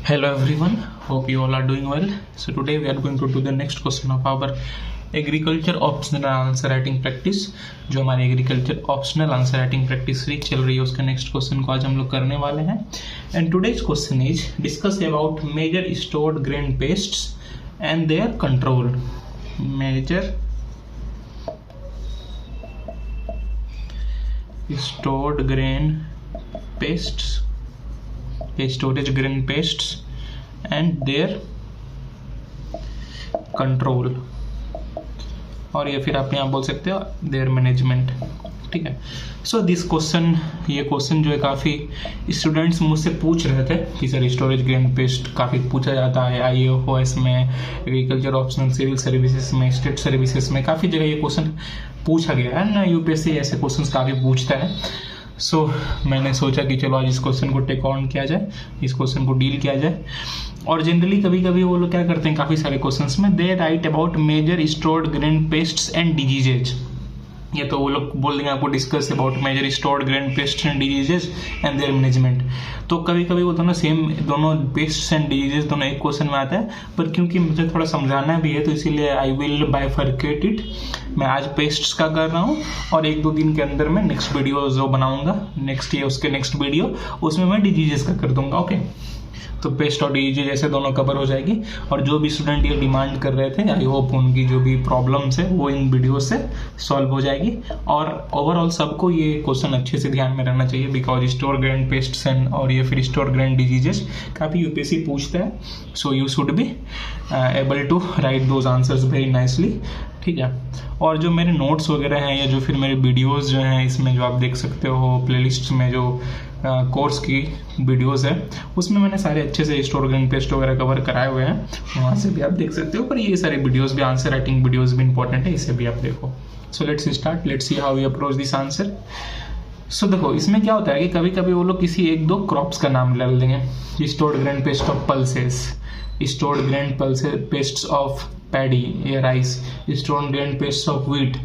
Hello everyone, hope you all are doing well. So today we are going to do the next question of our agriculture optional answer writing practice. जो हमारी agriculture optional answer writing practice series चल रही है उसका next question को आज हम लोग करने वाले हैं. And today's question is discuss about major stored grain pests and their control. Major stored grain pests, storage grain pests and their control, और ये फिर आप यहाँ बोल सकते हो their management. ठीक है. सो दिस क्वेश्चन, ये क्वेश्चन जो है काफ़ी स्टूडेंट्स मुझसे पूछ रहे थे कि सर स्टोरेज ग्रेन पेस्ट काफ़ी पूछा जाता है IAFOS में, एग्रीकल्चर ऑप्शनल सिविल सर्विसेज में, स्टेट सर्विसेज में, काफ़ी जगह ये क्वेश्चन पूछा गया है ना. UPSC ऐसे क्वेश्चन काफ़ी पूछता है. सो मैंने सोचा कि चलो आज इस क्वेश्चन को टेक ऑन किया जाए, इस क्वेश्चन को डील किया जाए. और जनरली कभी कभी वो लोग क्या करते हैं, काफ़ी सारे क्वेश्चंस में they right about major stored grain pests and diseases. ये तो वो लोग बोल देंगे आपको discuss about major stored grain pests and diseases and their management. तो कभी कभी वो दोनों सेम, दोनों पेस्ट्स एंड डिजीजेज दोनों एक क्वेश्चन में आता है. पर क्योंकि मुझे थोड़ा समझाना भी है तो इसीलिए आई विल बाइफरकेट इट. मैं आज पेस्ट्स का कर रहा हूँ और एक दो दिन के अंदर मैं नेक्स्ट वीडियो जो बनाऊंगा नेक्स्ट ये उसके नेक्स्ट वीडियो उसमें मैं डिजीजेस का कर दूंगा. ओके, तो पेस्ट और डिजीज ऐसे दोनों कवर हो जाएगी. और जो भी स्टूडेंट ये डिमांड कर रहे थे आई होप उनकी जो भी प्रॉब्लम्स है वो इन वीडियो से सॉल्व हो जाएगी. और ओवरऑल सबको ये क्वेश्चन अच्छे से ध्यान में रहना चाहिए because store grain pests and और ये फिर स्टोर ग्रेन डिजीजेस काफ़ी UPSC पूछता है. So you should be able to write those answers very nicely. ठीक है. और जो मेरे नोट्स वगैरह हैं या जो फिर मेरे वीडियोस जो हैं इसमें जो आप देख सकते हो प्लेलिस्ट में जो कोर्स की वीडियोस है उसमें मैंने सारे अच्छे से स्टोर ग्रेन पेस्ट वगैरह कवर कराए हुए हैं, वहाँ से भी आप देख सकते हो. पर ये सारे वीडियोस भी, आंसर राइटिंग वीडियोस भी इंपॉर्टेंट है, इसे भी आप देखो. So let's start, let's see how we approach this answer. So देखो इसमें क्या होता है कि कभी कभी वो लोग किसी एक दो क्रॉप्स का नाम ले देंगे. Stored grain pest of pulses, stored grain pests of paddy या rice, stored grain pest of wheat.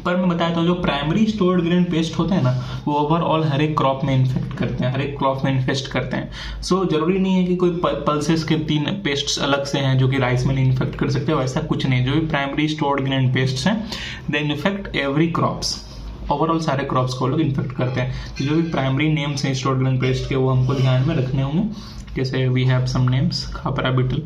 पर मैं बताया था जो प्राइमरी स्टोर्ड ग्रेन पेस्ट होते हैं ना वो ओवरऑल हर एक क्रॉप में इन्फेक्ट करते हैं, हर एक क्रॉप में इन्फेक्ट करते हैं. सो जरूरी नहीं है कि कोई पल्सेस के 3 पेस्ट्स अलग से हैं जो कि राइस में नहीं इन्फेक्ट कर सकते, वैसा कुछ नहीं. जो भी प्राइमरी स्टोर्ड ग्रेन पेस्ट्स हैं they infect every crops, overall सारे क्रॉप्स को लोग इन्फेक्ट करते हैं. तो जो भी प्राइमरी नेम्स हैं स्टोर्ड ग्रेन पेस्ट के वो हमको ध्यान में रखने होंगे. जैसे we have some names, khapra beetle,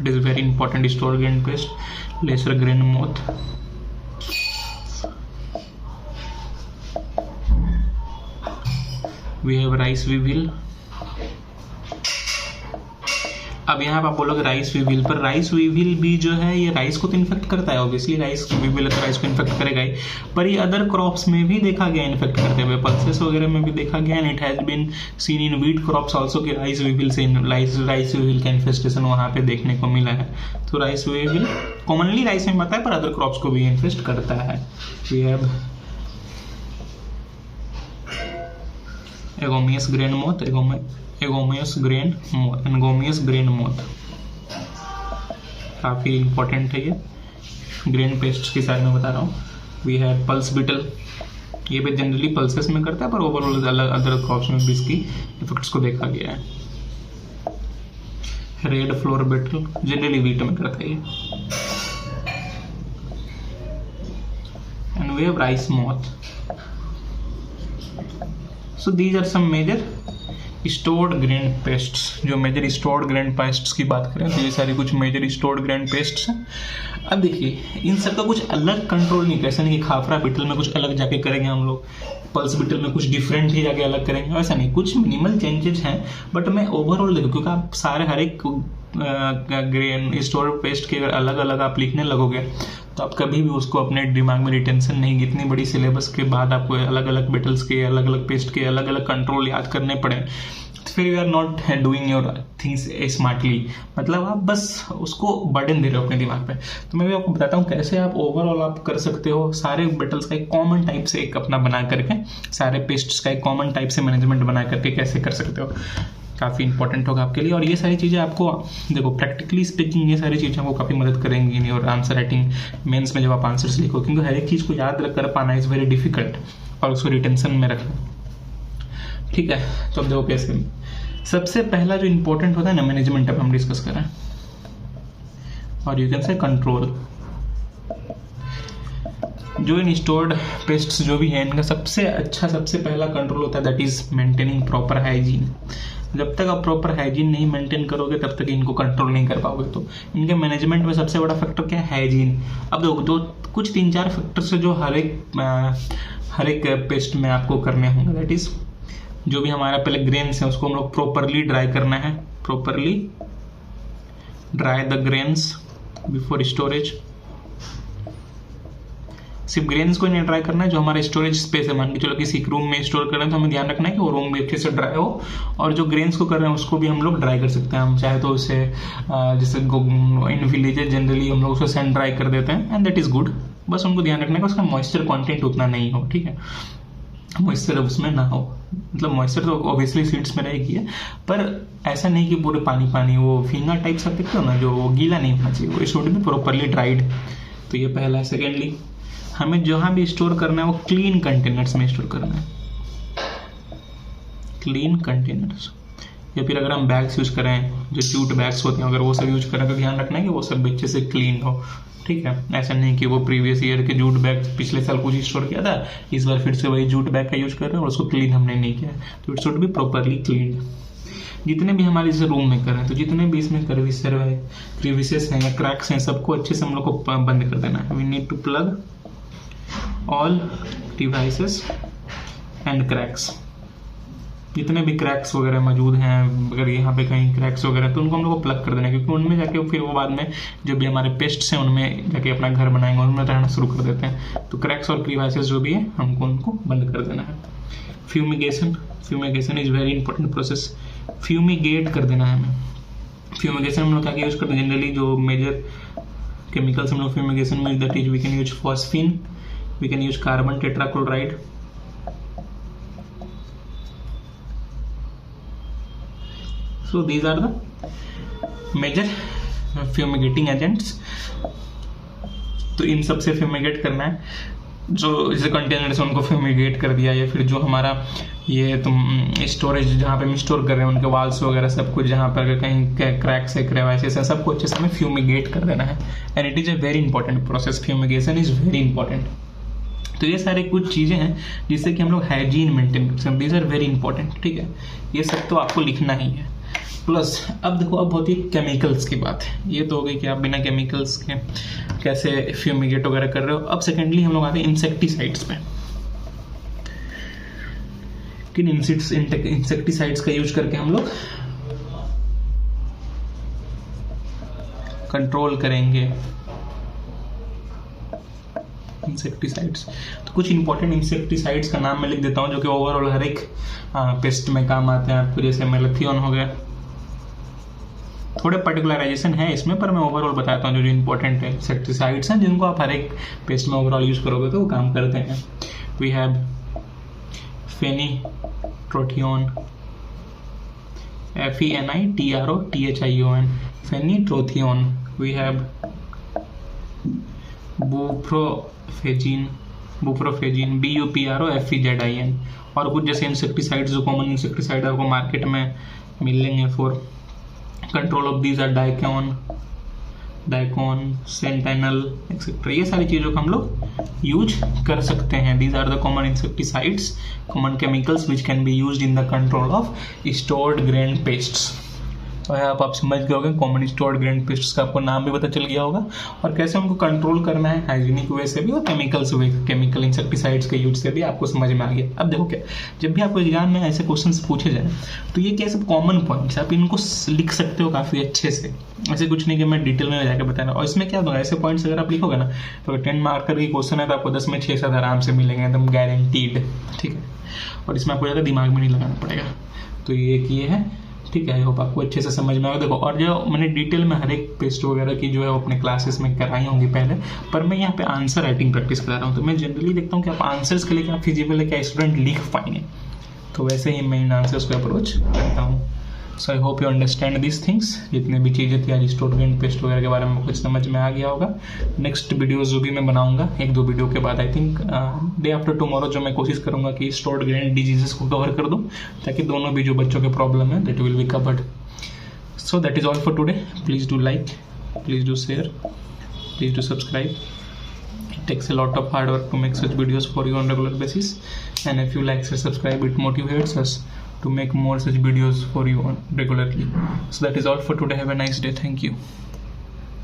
it is very important store grain pest, lesser grain moth, we have rice weevil. अब यहाँ पर आप बोलोगे राइस वीविल, पर राइस वीविल भी जो है ये राइस को तो इन्फेक्ट करता है ऑब्वियसली, राइस वीविल तो राइस को इन्फेक्ट करेगा ही. पर ये अदर क्रॉप्स में भी देखा गया इन्फेक्ट करते हुए, पल्सेस वगैरह में भी देखा गया. And it has been seen in wheat crops also कि राइस वीविल का इन्फेस्टेशन वहाँ पे देखने को मिला है. तो राइस वीविल कॉमनली राइस में आता है पर अदर क्रॉप्स को भी इन्फेस्ट करता है. We have Angoumois grain moth, Angoumois grain moth काफ़ी इंपॉर्टेंट है. ये ग्रेन पेस्ट के सारे में बता रहा हूँ. वी हैव पल्स बीटल, ये भी जनरली पल्सेस में करता है पर ओवरऑल अलग अदर क्रॉप्स में भी इसकी इफेक्ट्स को देखा गया है. Red flour beetle generally wheat में करता है. And we have rice moth. So these are some major stored grain pests. जो मेजर स्टोर्ड ग्रेन पेस्ट्स की बात करें तो ये सारी कुछ मेजर स्टोर्ड ग्रेन पेस्ट्स हैं. अब देखिए इन सब का कुछ अलग कंट्रोल नहीं, ऐसा नहीं कि खाफरा बीटल में कुछ अलग जाके करेंगे हम लोग, पल्स बीटल में कुछ डिफरेंट ही जाके अलग करेंगे, वैसा नहीं. कुछ मिनिमल चेंजेस हैं बट मैं ओवरऑल देखो क्योंकि आप सारे हर एक ग्रेन स्टोर पेस्ट के अगर अलग अलग आप लिखने लगोगे तो आप कभी भी उसको अपने दिमाग में रिटेंशन नहीं, इतनी बड़ी सिलेबस के बाद आपको अलग अलग बेटल्स के, अलग अलग पेस्ट के अलग अलग कंट्रोल याद करने पड़े तो फिर you are not doing your things smartly. मतलब आप बस उसको बर्डन दे रहे हो अपने दिमाग पे. तो मैं भी आपको बताता हूँ कैसे आप ओवरऑल आप कर सकते हो. सारे बेटल्स का एक कॉमन टाइप से एक अपना बना करके, सारे पेस्ट्स का एक कॉमन टाइप से मैनेजमेंट बना करके कैसे कर सकते हो. काफ़ी इंपॉर्टेंट होगा आपके लिए। और ये सारी चीज़ें आपको देखो प्रैक्टिकली स्पीकिंग ये सारी चीज़ें आपको काफ़ी मदद करेंगी in your answer writing mains में जब आप आंसर्स लिखो, क्योंकि हर एक चीज़ को याद कर पाना इज़ वेरी डिफिकल्ट और उसको रिटेंशन में रखना ठीक है। तो अब देखो कैसे, सबसे पहला जो इंपॉर्टेंट होता है ना मैनेजमेंट, अब हम डिस्कस करें, और यू कैन से कंट्रोल। जो इन स्टोर्ड पेस्ट्स जो भी है इनका सबसे अच्छा सबसे पहला कंट्रोल होता है that is maintaining proper hygiene. जब तक आप प्रॉपर हाइजीन नहीं मेंटेन करोगे तब तक इनको कंट्रोल नहीं कर पाओगे। तो इनके मैनेजमेंट में सबसे बड़ा फैक्टर क्या है, हाइजीन। अब देखो तो कुछ 3-4 फैक्टर्स जो हर एक पेस्ट में आपको करने होंगे। दैट इज जो भी हमारा पहले ग्रेन्स है उसको हम लोग प्रॉपरली ड्राई करना है, properly dry the grains before storage. सिर्फ ग्रेन्स को नहीं ड्राई करना है, जो हमारा स्टोरेज स्पेस है, मान के चलो किसी रूम में स्टोर कर रहे हैं तो हमें ध्यान रखना है कि वो रूम भी अच्छे से ड्राई हो, और जो ग्रेन्स को कर रहे हैं उसको भी हम लोग ड्राई कर सकते हैं। हम चाहे तो उसे जैसे इन विलेजेस जनरली हम लोग उसे सैंड ड्राई कर देते हैं एंड दैट इज गुड। बस उनको ध्यान रखना है कि उसका मॉइस्चर कंटेंट उतना नहीं हो, ठीक है, मॉइस्चर उसमें ना हो। मतलब मॉइस्चर तो ऑब्वियसली सीड्स में रहेगी है, पर ऐसा नहीं कि पूरे पानी पानी वो फिंगर टाइप सब देखते हो ना, जो गीला नहीं होना चाहिए, वो शुड बी प्रॉपरली ड्राइड। तो ये पहला है। सेकेंडली हमें जहां भी स्टोर करना है वो क्लीन कंटेनर्स में स्टोर करना है, क्लीन कंटेनर्स। या फिर अगर हम बैग्स यूज करें, जो जूट बैग्स होते हैं, अगर वो सब यूज करें तो ध्यान रखना है कि वो सब अच्छे से क्लीन हो, ठीक है। ऐसा नहीं कि वो प्रीवियस ईयर के जूट बैग पिछले साल कुछ स्टोर किया था, इस बार फिर से वही जूट बैग का यूज कर रहे हैं और उसको क्लीन हमने नहीं किया। तो it should be properly clean. जितने भी हमारे इस रूम में करें तो जितने भी इसमें क्रीविसेस हैं या क्रैक्स हैं सबको अच्छे से हम लोग को बंद कर देना है। We need to plug all devices and cracks. जितने भी क्रैक्स वगैरह मौजूद हैं, अगर यहाँ पे कहीं क्रैक्स वगैरह तो उनको हम लोग को प्लग कर देना है, क्योंकि उनमें जाके फिर वो बाद में जो भी हमारे पेस्ट्स हैं उनमें जाके अपना घर बनाएंगे, उनमें रहना शुरू कर देते हैं। तो क्रैक्स और क्रीवाइसेस जो भी है हमको उनको बंद कर देना है। Fumigation is very important process. Fumigate कर देना है हमें। फ्यूमिगेशन हम लोग क्या यूज करते हैं जनरली, जो मेजर केमिकल्स हम लोग फ्यूमिगेशन में, that is we can use phosphine, we can use carbon tetrachloride, so these are the major fumigating agents। तो इन सब से फ्यूमिगेट करना है। जो जैसे कंटेनर से उनको फ्यूमिगेट कर दिया, या फिर जो हमारा ये तुम स्टोरेज जहाँ पे हम स्टोर कर रहे हैं उनके वाल्स वगैरह सब कुछ, जहाँ पर अगर कहीं क्रैक्स है क्रेवाइसेस है, सबको अच्छे से हमें फ्यूमिगेट कर देना है। And it is a very important process. Fumigation is very important. तो ये सारे कुछ चीज़ें हैं जिससे कि हम लोग हाइजीन मेंटेन कर सकते हैं। दीज आर वेरी इंपॉर्टेंट, ठीक है। ये सब तो आपको लिखना ही है। प्लस अब देखो, अब होती है केमिकल्स की बात है। ये तो हो गई कि आप बिना केमिकल्स के कैसे फ्यूमिगेट वगैरह कर रहे हो। अब सेकेंडली हम लोग आते हैं इंसेक्टिसाइड्स पे। किन इंसेक्टिसाइड्स का यूज करके हम लोग कंट्रोल करेंगे इंसेक्टिसाइड्स। तो कुछ इंपॉर्टेंट इंसेक्टिसाइड्स का नाम मैं लिख देता हूँ जो कि ओवरऑल हर एक पेस्ट में काम आते हैं आपको। जैसे मेलाथियन हो गया, थोड़े पर्टिकुलराइजेशन है इसमें, पर मैं ओवरऑल बताता हूँ जो इंपॉर्टेंट इंसेक्टिसाइड्स हैं जिनको आप हर एक पेस्ट में ओवरऑल यूज करोगे तो वो काम करते हैं। We have fenitrothion, FENITROTHION, fenitrothion. We have buprofezin, BUPROFEZIN। और कुछ जैसे इंसेक्टिसाइड्स जो कॉमन इंसेक्टिसाइड आपको मार्केट में मिलेंगे for control of these are dicon, sentinel etcetera. ये सारी चीज़ों का हम लोग यूज कर सकते हैं। These are the common insecticides, common chemicals which can be used in the control of stored grain pests. तो आप समझ गए होंगे कॉमन स्टोर्ड ग्रेन पेस्ट्स का आपको नाम भी पता चल गया होगा, और कैसे उनको कंट्रोल करना है हाइजीनिक वे से भी और केमिकल इंसेक्टिसाइड्स के यूज से भी आपको समझ में आ गया। अब देखो क्या, जब भी आपको एग्जाम में ऐसे क्वेश्चंस पूछे जाए तो ये क्या सब कॉमन पॉइंट्स आप इनको लिख सकते हो काफ़ी अच्छे से। ऐसे कुछ नहीं कि मैं डिटेल में जाकर बताना। और इसमें क्या होगा, ऐसे पॉइंट्स अगर आप लिखोगे ना तो 10 मार्कर की क्वेश्चन है तो आपको 10 में 6-7 आराम से मिलेंगे, एकदम गारंटीड, ठीक है। और इसमें आपको ज़्यादा दिमाग में नहीं लगाना पड़ेगा। तो ये है, ठीक है। आई होप आपको अच्छे से समझ में आएगा। देखो, और जो मैंने डिटेल में हर एक पेस्ट वगैरह की जो है वो अपने क्लासेस में कराई होंगी पहले, पर मैं यहाँ पे आंसर राइटिंग प्रैक्टिस करा रहा हूँ। तो मैं जनरली देखता हूँ कि आप आंसर्स के लिए क्या फिजिबल है, क्या स्टूडेंट लिख पाएंगे, तो वैसे ही मैं इन आंसर्स को अप्रोच करता हूँ। So I hope you understand this things. जितने भी चीज़ें थी अरिस्टोट गेंट पेस्ट वगैरह के बारे में कुछ समझ में आ गया होगा। नेक्स्ट वीडियोस जो भी मैं बनाऊंगा 1-2 वीडियो के बाद, I think day after tomorrow, जो मैं कोशिश करूंगा कि स्टोर्ड ग्रेन डिजीजेस को कवर कर दूं, ताकि दोनों भी जो बच्चों के प्रॉब्लम है that will be covered. So that is all for today. Please do like, please do share, please do subscribe. It takes a lot of hard work to make such videos for you on regular basis, and if you like to subscribe, it motivates us to make more such videos for you on regularly. So that is all for today. Have a nice day. Thank you.